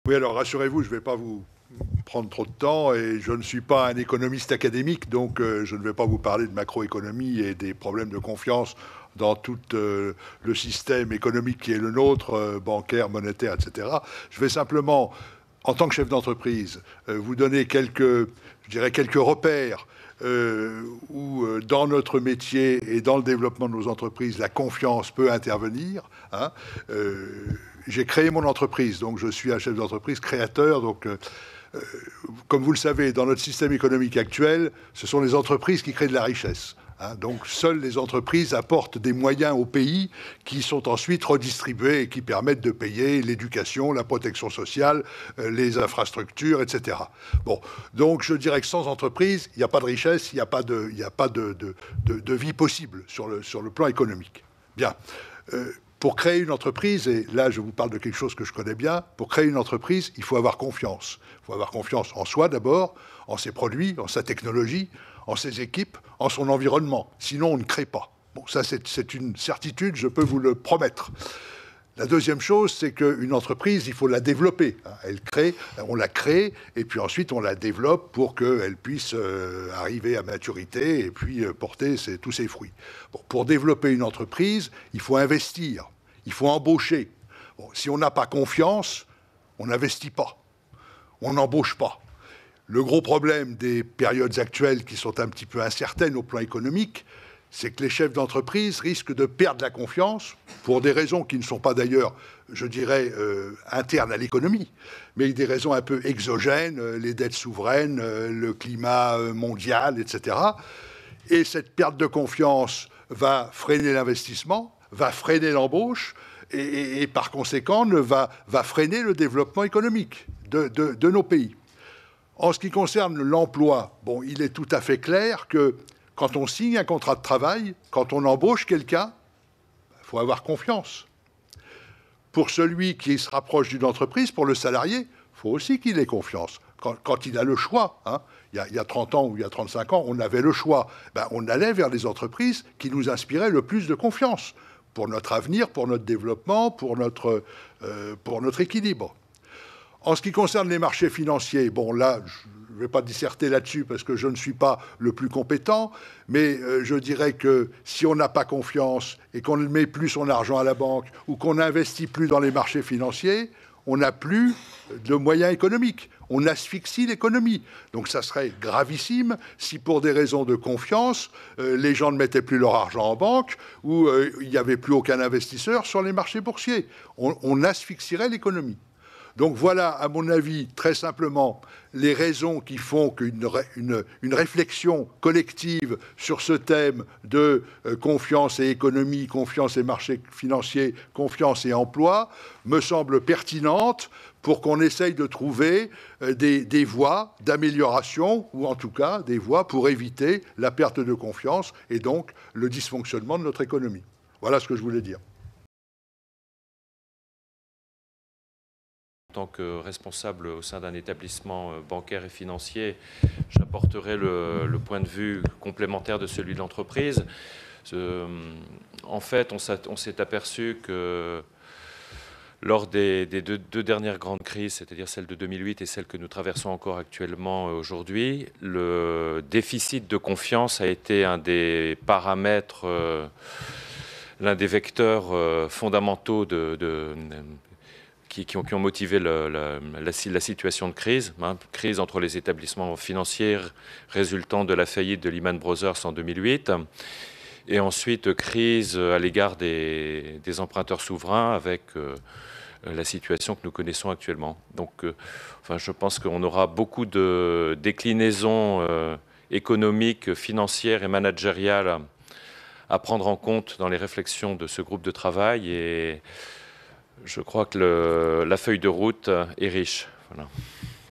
Oui, alors rassurez-vous, je ne vais pas vous prendre trop de temps et je ne suis pas un économiste académique, donc je ne vais pas vous parler de macroéconomie et des problèmes de confiance dans tout le système économique qui est le nôtre, bancaire, monétaire, etc. Je vais simplement, en tant que chef d'entreprise, vous donner quelques repères où, dans notre métier et dans le développement de nos entreprises, la confiance peut intervenir. Hein. J'ai créé mon entreprise, donc je suis un chef d'entreprise créateur. Donc, comme vous le savez, dans notre système économique actuel, ce sont les entreprises qui créent de la richesse. Hein. Donc, seules les entreprises apportent des moyens au pays qui sont ensuite redistribués et qui permettent de payer l'éducation, la protection sociale, les infrastructures, etc. Bon, donc je dirais que sans entreprise, il n'y a pas de richesse, il n'y a pas de vie possible sur le plan économique. Bien. Pour créer une entreprise, et là je vous parle de quelque chose que je connais bien, pour créer une entreprise, il faut avoir confiance. Il faut avoir confiance en soi d'abord, en ses produits, en sa technologie, en ses équipes, en son environnement. Sinon, on ne crée pas. Bon, ça c'est une certitude, je peux vous le promettre. La deuxième chose, c'est qu'une entreprise, il faut la développer. Elle crée, on la crée, et puis ensuite on la développe pour qu'elle puisse arriver à maturité et puis porter tous ses fruits. Bon, pour développer une entreprise, il faut investir, il faut embaucher. Bon, si on n'a pas confiance, on n'investit pas, on n'embauche pas. Le gros problème des périodes actuelles qui sont un petit peu incertaines au plan économique, c'est que les chefs d'entreprise risquent de perdre la confiance pour des raisons qui ne sont pas d'ailleurs, je dirais, internes à l'économie, mais des raisons un peu exogènes, les dettes souveraines, le climat mondial, etc. Et cette perte de confiance va freiner l'investissement, va freiner l'embauche et par conséquent va freiner le développement économique de nos pays. En ce qui concerne l'emploi, bon, il est tout à fait clair que quand on signe un contrat de travail, quand on embauche quelqu'un, il faut avoir confiance. Pour celui qui se rapproche d'une entreprise, pour le salarié, il faut aussi qu'il ait confiance. Quand il a le choix, hein, il y a 30 ans ou il y a 35 ans, on avait le choix. Ben, on allait vers les entreprises qui nous inspiraient le plus de confiance pour notre avenir, pour notre développement, pour notre équilibre. En ce qui concerne les marchés financiers, bon là, je ne vais pas disserter là-dessus parce que je ne suis pas le plus compétent, mais je dirais que si on n'a pas confiance et qu'on ne met plus son argent à la banque ou qu'on n'investit plus dans les marchés financiers, on n'a plus de moyens économiques. On asphyxie l'économie. Donc ça serait gravissime si pour des raisons de confiance, les gens ne mettaient plus leur argent en banque ou il n'y avait plus aucun investisseur sur les marchés boursiers. On asphyxierait l'économie. Donc voilà, à mon avis, très simplement, les raisons qui font qu'une réflexion collective sur ce thème de confiance et économie, confiance et marché financier, confiance et emploi, me semble pertinente pour qu'on essaye de trouver des voies d'amélioration, ou en tout cas des voies pour éviter la perte de confiance et donc le dysfonctionnement de notre économie. Voilà ce que je voulais dire. En tant que responsable au sein d'un établissement bancaire et financier, j'apporterai le point de vue complémentaire de celui de l'entreprise. En fait, on s'est aperçu que lors des deux dernières grandes crises, c'est-à-dire celle de 2008 et celle que nous traversons encore actuellement aujourd'hui, le déficit de confiance a été un des paramètres, l'un des vecteurs fondamentaux qui ont motivé la situation de crise, hein, crise entre les établissements financiers résultant de la faillite de Lehman Brothers en 2008, et ensuite crise à l'égard des emprunteurs souverains avec la situation que nous connaissons actuellement. Donc, enfin, je pense qu'on aura beaucoup de déclinaisons économiques, financières et managériales à prendre en compte dans les réflexions de ce groupe de travail, et je crois que la feuille de route est riche. Voilà.